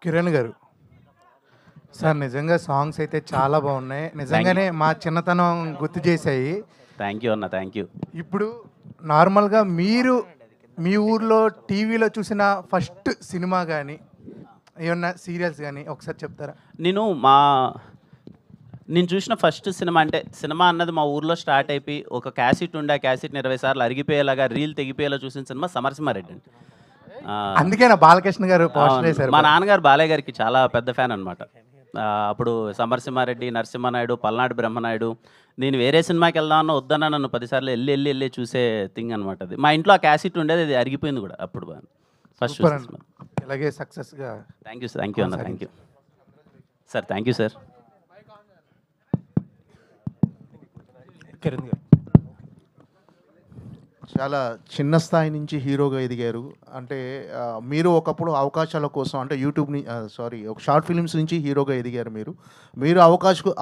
కిరణ్ గారు సార్, నిజంగా సాంగ్స్ అయితే చాలా బాగున్నాయి. నిజంగానే మా చిన్నతనం గుర్తు చేశాయి. థ్యాంక్ యూ అన్న, థ్యాంక్ యూ. ఇప్పుడు నార్మల్గా మీరు మీ ఊర్లో టీవీలో చూసిన ఫస్ట్ సినిమా కానీ ఏమన్నా సీరియల్స్ కానీ ఒకసారి చెప్తారా? నేను చూసిన ఫస్ట్ సినిమా అంటే సినిమా అన్నది మా ఊర్లో స్టార్ట్ అయిపోయి ఒక క్యాసెట్ ఉండే ఆ క్యాసెట్ని 20 సార్లు అరిగిపోయేలాగా రీల్ తెగిపోయేలా చూసిన సినిమా సమరసింహారెడ్డి అండి. అందుకే నా బాలకృష్ణ గారు పోస్టర్ వేశారు. మా నాన్నగారు బాలయ్య గారికి చాలా పెద్ద ఫ్యాన్ అనమాట. అప్పుడు సమరసింహారెడ్డి, నరసింహనాయుడు, పల్నాడు బ్రహ్మనాయుడు, నేను వేరే సినిమాకి వెళ్దామన్నా వద్దన్నా నన్ను 10 సార్లు వెళ్ళి చూసే థింగ్ అనమాట. అది మా ఇంట్లో ఆ క్యాసెట్ ఉండేది, అది అరిగిపోయింది కూడా అప్పుడు ఫస్ట్. ఇలాగే సక్సెస్గా. థ్యాంక్ యూ అన్న, thank you sir, thank you sir. Kiran గారు చాలా చిన్న స్థాయి నుంచి హీరోగా ఎదిగారు. అంటే మీరు ఒకప్పుడు అవకాశాల కోసం అంటే యూట్యూబ్ని ఒక షార్ట్ ఫిలిమ్స్ నుంచి హీరోగా ఎదిగారు. మీరు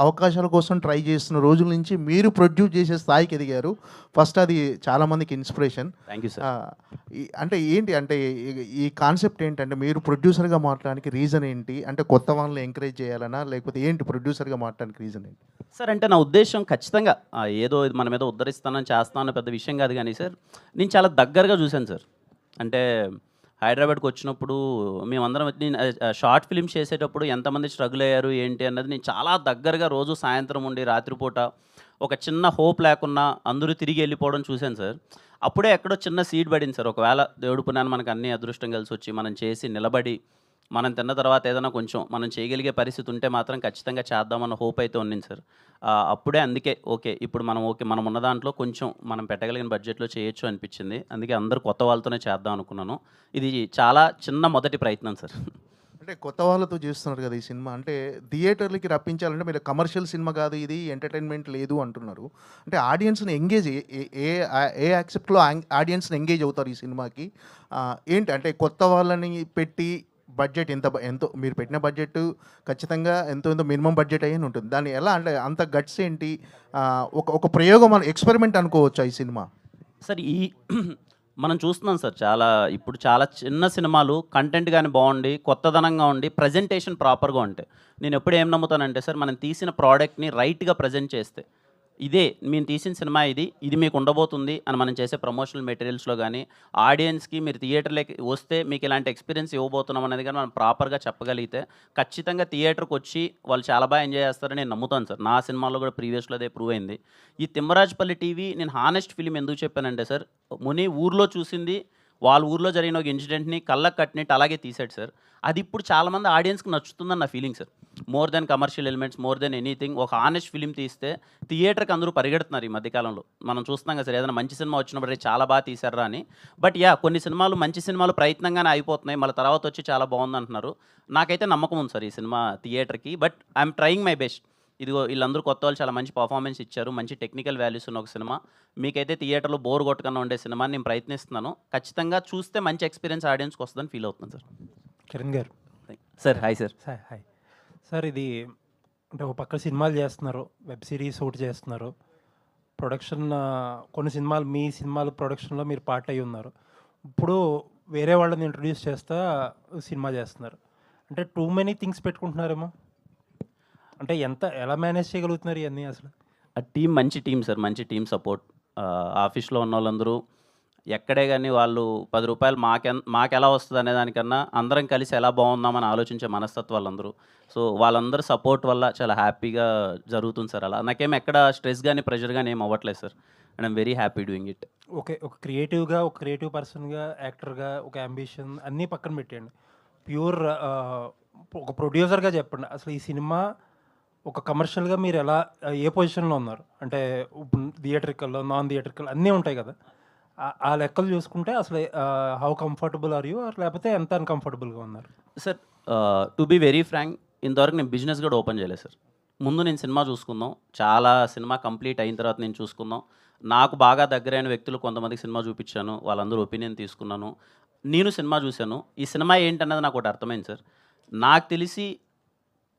అవకాశాల కోసం ట్రై చేస్తున్న రోజుల నుంచి మీరు ప్రొడ్యూస్ చేసే స్థాయికి ఎదిగారు. ఫస్ట్ అది చాలామందికి ఇన్స్పిరేషన్. Thank you sir. అంటే ఏంటి అంటే ఈ కాన్సెప్ట్ ఏంటంటే మీరు ప్రొడ్యూసర్గా మారడానికి రీజన్ ఏంటి? అంటే కొత్త వాళ్ళని ఎంకరేజ్ చేయాలనా, లేకపోతే ఏంటి ప్రొడ్యూసర్గా మారడానికి రీజన్ ఏంటి సార్? అంటే నా ఉద్దేశం ఖచ్చితంగా ఏదో ఇది మన మీద ఉద్ధరిస్తానని చేస్తానని పెద్ద విషయం కాదు కానీ సార్, నేను చాలా దగ్గరగా చూశాను సార్. అంటే హైదరాబాద్కి వచ్చినప్పుడు మేమందరం నేను షార్ట్ ఫిల్మ్స్ చేసేటప్పుడు ఎంతమంది స్ట్రగుల్ అయ్యారు ఏంటి అన్నది నేను చాలా దగ్గరగా రోజు సాయంత్రం ఉండి రాత్రిపూట ఒక చిన్న హోప్ లేకున్నా అందరూ తిరిగి వెళ్ళిపోవడం చూశాను సార్. అప్పుడే ఎక్కడో చిన్న సీడ్ పడింది సార్. ఒకవేళ దేవుడు పుణ్యాన్ని మనకు అన్ని అదృష్టం కలిసి వచ్చి మనం చేసి నిలబడి మనం తిన్న తర్వాత ఏదైనా కొంచెం మనం చేయగలిగే పరిస్థితి ఉంటే మాత్రం ఖచ్చితంగా చేద్దామన్న హోప్ అయితే ఉంది సార్. అప్పుడే అందుకే ఇప్పుడు మనం ఉన్న దాంట్లో కొంచెం మనం పెట్టగలిగిన బడ్జెట్లో చేయొచ్చు అనిపించింది. అందుకే అందరూ కొత్త వాళ్ళతోనే చేద్దాం అనుకున్నాను. ఇది చాలా చిన్న మొదటి ప్రయత్నం సార్. అంటే కొత్త వాళ్ళతో చేస్తున్నారు కదా ఈ సినిమా. అంటే థియేటర్లకి రప్పించాలంటే మీరు కమర్షియల్ సినిమా కాదు, ఇది ఎంటర్టైన్మెంట్ లేదు అంటున్నారు. అంటే ఆడియన్స్ని ఎంగేజ్ ఏ యాక్సెప్ట్లో ఆడియన్స్ని ఎంగేజ్ అవుతారు ఈ సినిమాకి? ఏంటి అంటే కొత్త వాళ్ళని పెట్టి బడ్జెట్ ఎంతో మీరు పెట్టిన బడ్జెట్ ఖచ్చితంగా ఎంతో మినిమం బడ్జెట్ అయ్యి ఉంటుంది. దాన్ని ఎలా అంటే అంత గట్స్ ఏంటి? ఒక ప్రయోగం ఎక్స్పెరిమెంట్ అనుకోవచ్చా ఈ సినిమా? సార్ మనం చూస్తున్నాం సార్, ఇప్పుడు చాలా చిన్న సినిమాలు కంటెంట్ కానీ బాగుండి కొత్తదనంగా ఉండి ప్రజెంటేషన్ ప్రాపర్గా ఉంటాయి. నేను ఎప్పుడు ఏం నమ్ముతానంటే సార్, మనం తీసిన ప్రోడక్ట్ని రైట్గా ప్రజెంట్ చేస్తే మేము తీసిన సినిమా ఇది మీకు ఉండబోతుంది అని మనం చేసే ప్రమోషనల్ మెటీరియల్స్లో కానీ ఆడియన్స్కి మీరు థియేటర్లోకి వస్తే మీకు ఇలాంటి ఎక్స్పీరియన్స్ ఇవ్వబోతున్నాం అనేది కానీ మనం ప్రాపర్గా చెప్పగలిగితే ఖచ్చితంగా థియేటర్కి వచ్చి వాళ్ళు చాలా బాగా ఎంజాయ్ చేస్తారని నేను నమ్ముతాను సార్. నా సినిమాలో కూడా ప్రీవియస్లో అదే ప్రూవ్ అయింది. ఈ తిమ్మరాజపల్లి టీవీ నేను హానెస్ట్ ఫిలిం ఎందుకు చెప్పానంటే సార్, ముని ఊర్లో చూసింది వాళ్ళ ఊర్లో జరిగిన ఒక ఇన్సిడెంట్ని కళ్ళకు కట్టినట్టు అలాగే తీసాడు సార్. అది ఇప్పుడు చాలామంది ఆడియన్స్కి నచ్చుతుందని నా feeling sir. More than commercial elements, more than anything ఒక ఆనెస్ట్ ఫిలిం తీస్తే థియేటర్కి అందరూ పరిగెడుతున్నారు ఈ మధ్యకాలంలో. మనం చూస్తున్నాం కదా సార్, ఏదైనా మంచి సినిమా వచ్చినప్పుడు చాలా బాగా తీశారా అని. బట్ కొన్ని సినిమాలు మంచి సినిమాలు ప్రయత్నంగానే అయిపోతున్నాయి, మళ్ళీ తర్వాత వచ్చి చాలా బాగుంది అంటున్నారు. నాకైతే నమ్మకం ఉంది సార్ ఈ సినిమా థియేటర్కి. But I'm trying my best. ఇదిగో వీళ్ళందరూ కొత్త వాళ్ళు చాలా మంచి పర్ఫార్మెన్స్ ఇచ్చారు, మంచి టెక్నికల్ వాల్యూస్ ఉన్న ఒక సినిమా. మీకైతే థియేటర్లో బోర్ కొట్టకుండా ఉండే సినిమాని నేను ప్రయత్నిస్తున్నాను. ఖచ్చితంగా చూస్తే మంచి ఎక్స్పీరియన్స్ ఆడియన్స్కి వస్తుందని ఫీల్ అవుతున్నాను సార్. కిరణ్ గారు sir hi sir. Hi sir. ఇది అంటే ఒక పక్క సినిమాలు చేస్తున్నారు, వెబ్ సిరీస్ ఒకటి చేస్తున్నారు, ప్రొడక్షన్ కొన్ని సినిమాలు మీ సినిమాలు ప్రొడక్షన్లో మీరు పార్ట్ అయ్యి ఉన్నారు. ఇప్పుడు వేరే వాళ్ళని ఇంట్రొడ్యూస్ చేస్తా సినిమా చేస్తున్నారు. అంటే టూ మెనీ థింగ్స్ పెట్టుకుంటున్నారేమో. అంటే ఎలా మేనేజ్ చేయగలుగుతున్నారు ఇవన్నీ అసలు? ఆ టీం మంచి టీం సార్, మంచి టీం సపోర్ట్. ఆఫీస్లో ఉన్న వాళ్ళందరూ ఎక్కడే కానీ వాళ్ళు 10 రూపాయలు మాకెలా వస్తుంది అనే దానికన్నా అందరం కలిసి ఎలా బాగుందామని ఆలోచించే మనస్తత్వాలందరూ. సో వాళ్ళందరూ సపోర్ట్ వల్ల చాలా హ్యాపీగా జరుగుతుంది సార్. అలా నాకేం ఎక్కడ స్ట్రెస్ కానీ ప్రెషర్ కానీ ఏం అవ్వట్లేదు sir. And I'm very happy doing it. ఒక క్రియేటివ్ పర్సన్గా, యాక్టర్గా, ఒక అంబిషన్ అన్నీ పక్కన పెట్టండి. ప్యూర్ ఒక ప్రొడ్యూసర్గా చెప్పండి, అసలు ఈ సినిమా ఒక కమర్షియల్గా మీరు ఏ పొజిషన్లో ఉన్నారు? అంటే థియేటర్కల్లో, నాన్ థియేటర్కల్ అన్నీ ఉంటాయి కదా, ఆ లెక్కలు చూసుకుంటే అసలు హౌ కంఫర్టబుల్ ఆర్ యూ, లేకపోతే ఎంత అన్కంఫర్టబుల్గా ఉన్నారు? Sir to be very frank, ఇంతవరకు నేను బిజినెస్ కూడా ఓపెన్ చేయలేదు సార్. ముందు నేను సినిమా చూసుకుందాం, చాలా సినిమా కంప్లీట్ అయిన తర్వాత నేను చూసుకుందాం. నాకు బాగా దగ్గరైన వ్యక్తులు కొంతమందికి సినిమా చూపించాను, వాళ్ళందరూ ఒపీనియన్ తీసుకున్నాను. నేను సినిమా చూశాను. ఈ సినిమా ఏంటన్నది నాకు ఒకటి అర్థమైంది సార్. నాకు తెలిసి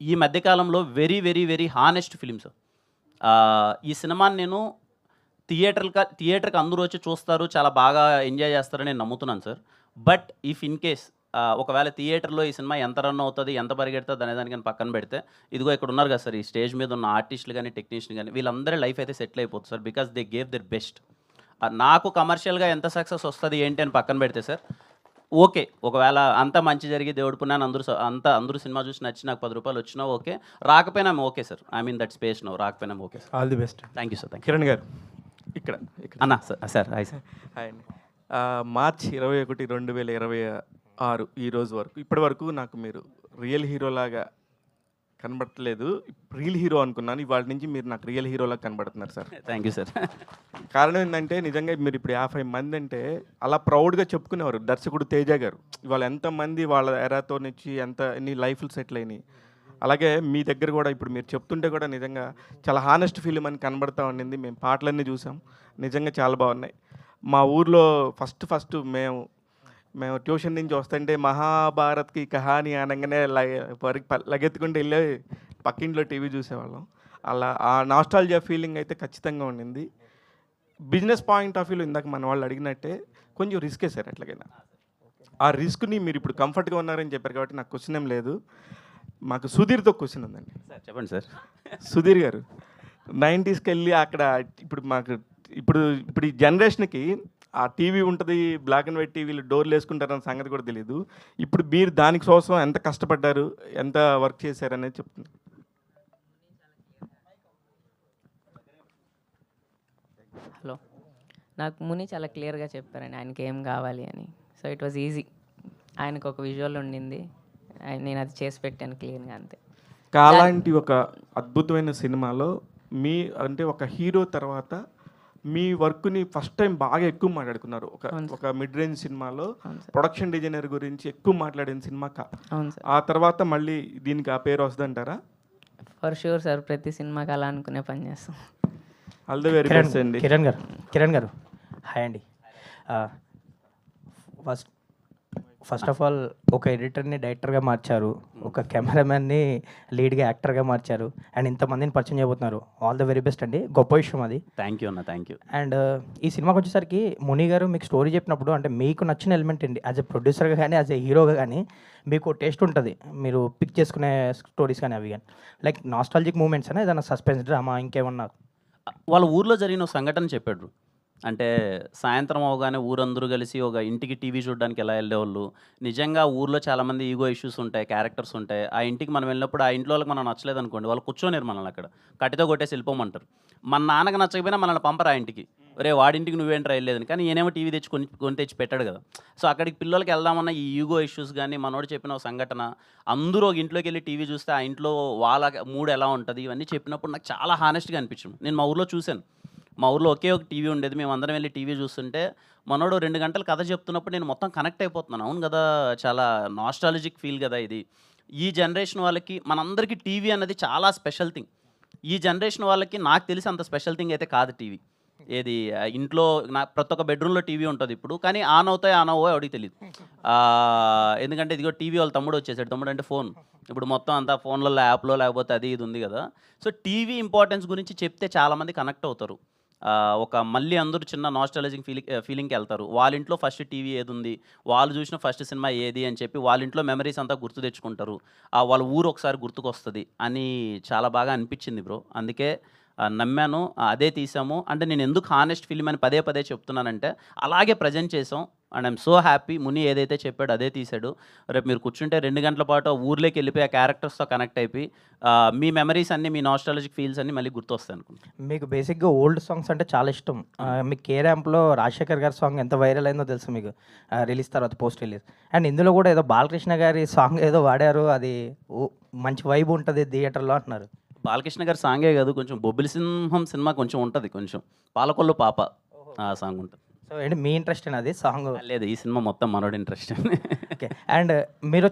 ఈ మధ్యకాలంలో very very very honest film sir. ఈ సినిమాని నేను థియేటర్కి అందరూ వచ్చి చూస్తారు, చాలా బాగా ఎంజాయ్ చేస్తారని నేను నమ్ముతున్నాను sir. But if in case ఒకవేళ థియేటర్లో ఈ సినిమా ఎంత రన్ అవుతుంది, ఎంత పరిగెడుతుంది అనే దానికని పక్కన పెడితే, ఇదిగో ఇక్కడ ఉన్నారు కదా సార్, ఈ స్టేజ్ మీద ఉన్న ఆర్టిస్టులు కానీ టెక్నీషియన్ కానీ వీళ్ళందరి లైఫ్ అయితే సెటిల్ అయిపోతుంది sir, because they gave there best. నాకు కమర్షియల్గా ఎంత సక్సెస్ వస్తుంది ఏంటి అని పక్కన పెడితే సార్, ఓకే ఒకవేళ అంత మంచి జరిగి దేవుడు పుణ్యాన్ని అందరూ సినిమా చూసి నచ్చి నాకు 10 రూపాయలు వచ్చినా ఓకే, రాకపోయినా okay sir, I mean that space no, రాకపోయినా okay sir. All the best. Thank you sir. Thank you Kiran గారు ఇక్కడ అన్న. Sir hi sir. హాయ్ అండి. మార్చి 21, 2026 ఈ రోజు వరకు ఇప్పటి వరకు నాకు మీరు రియల్ హీరోలాగా కనబడట్లేదు. రియల్ హీరో అనుకున్నాను, ఇవాళ నుంచి మీరు నాకు రియల్ హీరోలాగా కనబడుతున్నారు సార్. Thank you sir. కారణం ఏంటంటే నిజంగా మీరు ఇప్పుడు 50 మంది అంటే అలా ప్రౌడ్గా చెప్పుకునేవారు. దర్శకుడు తేజ గారు ఇవాళ ఎంతమంది వాళ్ళ ఎరాతో నుంచి ఎన్ని లైఫ్లు సెటిల్ అయినాయి. అలాగే మీ దగ్గర కూడా ఇప్పుడు మీరు చెప్తుంటే కూడా నిజంగా చాలా హానెస్ట్ ఫిలిం అని కనబడతా ఉండింది. మేము పాటలన్నీ చూసాం, నిజంగా చాలా బాగున్నాయి. మా ఊర్లో ఫస్ట్ మేము ట్యూషన్ నుంచి వస్తుంటే మహాభారత్కి కహాని అనగానే లగెత్తుకుంటూ వెళ్ళి పక్కింట్లో టీవీ చూసేవాళ్ళం. అలా ఆ నాస్టాల్జియా ఫీలింగ్ అయితే ఖచ్చితంగా ఉండింది. బిజినెస్ పాయింట్ ఆఫ్ వ్యూలో ఇందాక మన వాళ్ళు అడిగినట్టే కొంచెం రిస్కే సార్. ఎట్లాగైనా ఆ రిస్క్ని మీరు ఇప్పుడు కంఫర్ట్గా ఉన్నారని చెప్పారు కాబట్టి నాకు క్వశ్చన్ ఏం లేదు. మాకు సుధీర్తో క్వశ్చన్ ఉందండి. సార్ చెప్పండి సార్. సుధీర్ గారు 90స్కి వెళ్ళి అక్కడ ఇప్పుడు ఈ జనరేషన్కి ఆ టీవీ ఉంటుంది, బ్లాక్ అండ్ వైట్ టీవీలు డోర్లు వేసుకుంటారన్న సంగతి కూడా తెలియదు. ఇప్పుడు మీరు దానికోసం ఎంత కష్టపడ్డారు, ఎంత వర్క్ చేశారు అనేది చెప్తున్నారు. హలో, నాకు ముని చాలా క్లియర్గా చెప్పారండి ఆయనకి ఏం కావాలి అని. So it was easy. ఆయనకు ఒక విజువల్ ఉండింది, నేను అది చేసి పెట్టాను క్లియర్గా, అంతే. అలాంటి ఒక అద్భుతమైన సినిమాలో అంటే ఒక హీరో తర్వాత మీ వర్క్ని ఫస్ట్ టైం బాగా ఎక్కువ మాట్లాడుకున్నారు. ఒక మిడ్ రేంజ్ సినిమాలో ప్రొడక్షన్ డిజైనర్ గురించి ఎక్కువ మాట్లాడిన సినిమా. అవును సార్. ఆ తర్వాత మళ్ళీ దీనికి ఆ పేరు వస్తుందంటారా? ఫర్ షూర్ సార్, ప్రతి సినిమాకి అలా అనుకునే పని చేస్తాం. ఆల్ ది వెరీ బెస్ట్ అండి. కిరణ్ గారు హాయ్ అండి. ఫస్ట్ ఆఫ్ ఆల్ ఒక ఎడిటర్ని డైరెక్టర్గా మార్చారు, ఒక కెమెరామ్యాన్ని లీడ్గా యాక్టర్గా మార్చారు, అండ్ ఇంతమందిని పరిచయం చేయబోతున్నారు. ఆల్ ద వెరీ బెస్ట్ అండి, గొప్ప విషయం అది. థ్యాంక్ యూ అన్న, థ్యాంక్ యూ. అండ్ ఈ సినిమాకి వచ్చేసరికి ముని గారు మీకు స్టోరీ చెప్పినప్పుడు అంటే మీకు నచ్చిన ఎలిమెంట్ అండి, యాజ్ ఎ ప్రొడ్యూసర్గా కానీ యాజ్ ఎ హీరోగా కానీ మీకు టేస్ట్ ఉంటుంది, మీరు పిక్ చేసుకునే స్టోరీస్ కానీ అవి కానీ లైక్ నాస్టాలజిక్ మూమెంట్స్ అని ఏదైనా సస్పెన్స్ డ్రామా ఇంకేమన్నా? వాళ్ళ ఊర్లో జరిగిన ఒక సంఘటన చెప్పాడు. అంటే సాయంత్రం అవగానే ఊరందరూ కలిసి ఒక ఇంటికి టీవీ చూడడానికి ఎలా వెళ్ళేవాళ్ళు. నిజంగా ఊర్లో చాలామంది ఈగో ఇష్యూస్ ఉంటాయి, క్యారెక్టర్స్ ఉంటాయి. ఆ ఇంటికి మనం వెళ్ళినప్పుడు ఆ ఇంట్లో వాళ్ళకి మనం నచ్చలేదు అనుకోండి, వాళ్ళు కూర్చోనేరు మనల్ని అక్కడ, కట్టితో కొట్టేసి వెళ్ళిపోమంటారు. మన నాన్నకి నచ్చకపోయినా మనల్ని పంపరు ఆ ఇంటికి, రే వాడింటికి నువ్వేంట్రా వెళ్ళలేదని. కానీ ఈయనేమో టీవీ తెచ్చి కొని తెచ్చి పెట్టాడు కదా. సో అక్కడికి పిల్లలకి వెళ్దామన్న ఈ ఈగో ఇష్యూస్ కానీ మనోడు చెప్పిన ఒక సంఘటన, అందరూ ఒక ఇంట్లోకి వెళ్ళి టీవీ చూస్తే ఆ ఇంట్లో వాళ్ళ మూడ్ ఎలా ఉంటుంది ఇవన్నీ చెప్పినప్పుడు నాకు చాలా హానెస్ట్గా అనిపించింది. నేను మా ఊర్లో చూశాను, మా ఊర్లో ఒకే ఒక టీవీ ఉండేది, మేము అందరం వెళ్ళి టీవీ చూస్తుంటే మనోడు 2 గంటలు కథ చెప్తున్నప్పుడు నేను మొత్తం కనెక్ట్ అయిపోతున్నాను. అవును కదా, చాలా నాస్టాలజిక్ ఫీల్ కదా ఇది. ఈ జనరేషన్ వాళ్ళకి మనందరికీ టీవీ అన్నది చాలా స్పెషల్ థింగ్. ఈ జనరేషన్ వాళ్ళకి నాకు తెలిసి అంత స్పెషల్ థింగ్ అయితే కాదు టీవీ. ఏది ఇంట్లో ప్రతి ఒక్క బెడ్రూమ్లో టీవీ ఉంటుంది ఇప్పుడు, కానీ ఆన్ అవుతాయి ఆన్ అవ్వో ఎవరికి తెలియదు. ఎందుకంటే ఇదిగో టీవీ వాళ్ళ తమ్ముడు వచ్చేసాడు, తమ్ముడు అంటే ఫోన్. ఇప్పుడు మొత్తం అంతా ఫోన్లలో యాప్లో లేకపోతే అది ఇది ఉంది కదా. సో టీవీ ఇంపార్టెన్స్ గురించి చెప్తే చాలామంది కనెక్ట్ అవుతారు. ఒక మళ్ళీ అందరూ చిన్న నాస్టాలజిక్ ఫీలింగ్కి వెళ్తారు. వాళ్ళ ఇంట్లో ఫస్ట్ టీవీ ఏది ఉంది, వాళ్ళు చూసిన ఫస్ట్ సినిమా ఏది అని చెప్పి వాళ్ళ ఇంట్లో మెమరీస్ అంతా గుర్తు తెచ్చుకుంటారు. వాళ్ళ ఊరు ఒకసారి గుర్తుకొస్తుంది అని చాలా బాగా అనిపించింది బ్రో. అందుకే నమ్మాను, అదే తీసాము. అంటే నేను ఎందుకు హానెస్ట్ ఫిల్మ్ అని పదే పదే చెప్తున్నానంటే అలాగే ప్రజెంట్ చేసాం. And I'm so happy. ముని ఏదైతే చెప్పాడో అదే తీశాడు. రేపు మీరు కూర్చుంటే 2 గంటల పాటు ఊర్లోకి వెళ్ళిపోయి ఆ క్యారెక్టర్స్తో కనెక్ట్ అయిపోయి మీ మెమరీస్ అన్నీ, మీ నాస్టాలజిక్ ఫీల్స్ అన్నీ మళ్ళీ గుర్తొస్తాయి అనుకుంటా. మీకు బేసిక్గా ఓల్డ్ సాంగ్స్ అంటే చాలా ఇష్టం. మీకు కే ర్యాంప్లో రాజశేఖర్ గారి సాంగ్ ఎంత వైరల్ అయిందో తెలుసు మీకు, రిలీజ్ తర్వాత పోస్ట్ రిలీజ్. అండ్ ఇందులో కూడా ఏదో బాలకృష్ణ గారి సాంగ్ ఏదో వాడారు, అది మంచి వైబ్ ఉంటుంది థియేటర్లో అంటున్నారు. బాలకృష్ణ గారి సాంగే కాదు, కొంచెం బొబ్బిలి సింహం సినిమా కొంచెం ఉంటుంది, కొంచెం పాలకొల్లు పాప ఆ సాంగ్ ఉంటుంది. సో ఏంటి మీ ఇంట్రెస్ట్ అది సాంగ్? లేదు, ఈ సినిమా మొత్తం మనోడి ఇంట్రెస్ట్. ఓకే. అండ్ మీరు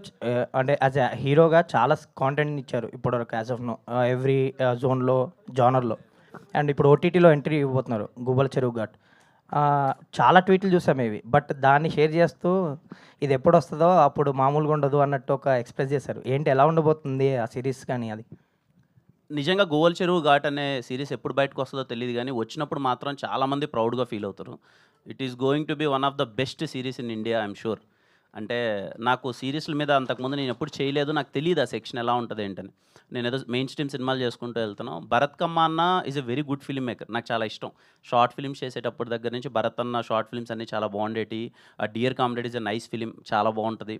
అంటే యాజ్ ఎ హీరోగా చాలా కాంటెంట్ ఇచ్చారు ఇప్పటివరకు యాజ్ ఆఫ్ నో, ఎవ్రీ జోన్లో జానర్లో. అండ్ ఇప్పుడు ఓటీటీలో ఎంట్రీ ఇవ్వబోతున్నారు గుబ్బల చెరువు ఘాట్. చాలా ట్వీట్లు చూసాం ఇవి, బట్ దాన్ని షేర్ చేస్తూ ఇది ఎప్పుడు వస్తుందో అప్పుడు మామూలుగా ఉండదు అన్నట్టు ఒక ఎక్స్ప్రెస్ చేశారు. ఏంటి ఎలా ఉండబోతుంది ఆ సిరీస్ కానీ అది? నిజంగా గోవల్ చెరువు ఘాట్ అనే సిరీస్ ఎప్పుడు బయటకు వస్తుందో తెలియదు కానీ వచ్చినప్పుడు మాత్రం చాలామంది ప్రౌడ్గా ఫీల్ అవుతారు. It is going to B one of the best series in India, I'm sure. అంటే నాకు సీరీస్ల మీద అంతకుముందు నేను ఎప్పుడు చేయలేదు, నాకు తెలియదు ఆ సెక్షన్ ఎలా ఉంటుంది ఏంటని. నేను ఏదో మెయిన్ స్ట్రీమ్ సినిమాలు చేసుకుంటూ వెళ్తాను. భరత్ కమ్మ అన్న is a very good film maker, నాకు చాలా ఇష్టం. షార్ట్ ఫిల్మ్స్ చేసేటప్పుడు దగ్గర నుంచి భరత్ అన్న షార్ట్ ఫిల్మ్స్ అన్నీ చాలా బాగుండేటి. ఆ dear comrade is a nice film, చాలా బాగుంటుంది.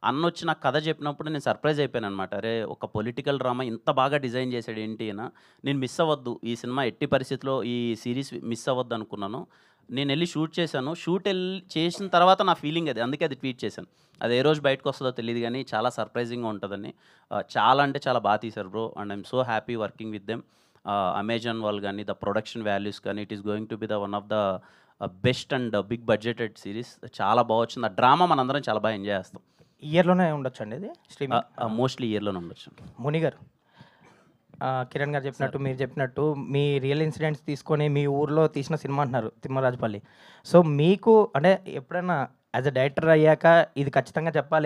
అన్న వచ్చి నాకు కథ చెప్పినప్పుడు నేను సర్ప్రైజ్ అయిపోయాను అనమాట. అరే ఒక పొలిటికల్ డ్రామా ఇంత బాగా డిజైన్ చేశాడు ఏంటి అయినా, నేను మిస్ అవ్వద్దు ఈ సినిమా, ఎట్టి పరిస్థితిలో ఈ సిరీస్ మిస్ అవ్వద్దు అనుకున్నాను. నేను వెళ్ళి షూట్ చేశాను. చేసిన తర్వాత నా ఫీలింగ్ అది, అందుకే అది ట్వీట్ చేశాను. అది ఏ రోజు బయటకు వస్తుందో తెలియదు కానీ చాలా సర్ప్రైజింగ్గా ఉంటుందని. చాలా అంటే చాలా బాగా తీశారు bro, and I'm so happy working with them. Amazon వాళ్ళు కానీ, ద ప్రొడక్షన్ వాల్యూస్ కానీ, it is going to be the one of the best and big budgeted series. చాలా బాగా వచ్చింది. ఆ డ్రామా మనందరం చాలా బాగా ఎంజాయ్ చేస్తాం. ఇయర్లోనే ఉండొచ్చు అండి ఇది స్ట్రీమింగ్. మోస్ట్లీ ఇయర్లోనే ఉండొచ్చు. ముని గారు, కిరణ్ గారు చెప్పినట్టు మీరు చెప్పినట్టు మీ రియల్ ఇన్సిడెంట్స్ తీసుకొని మీ ఊర్లో తీసిన సినిమా అంటున్నారు తిమ్మరాజుపల్లి. సో మీకు అంటే ఎప్పుడైనా యాజ్ అ డైరెక్టర్ అయ్యాక ఇది ఖచ్చితంగా చెప్పాలి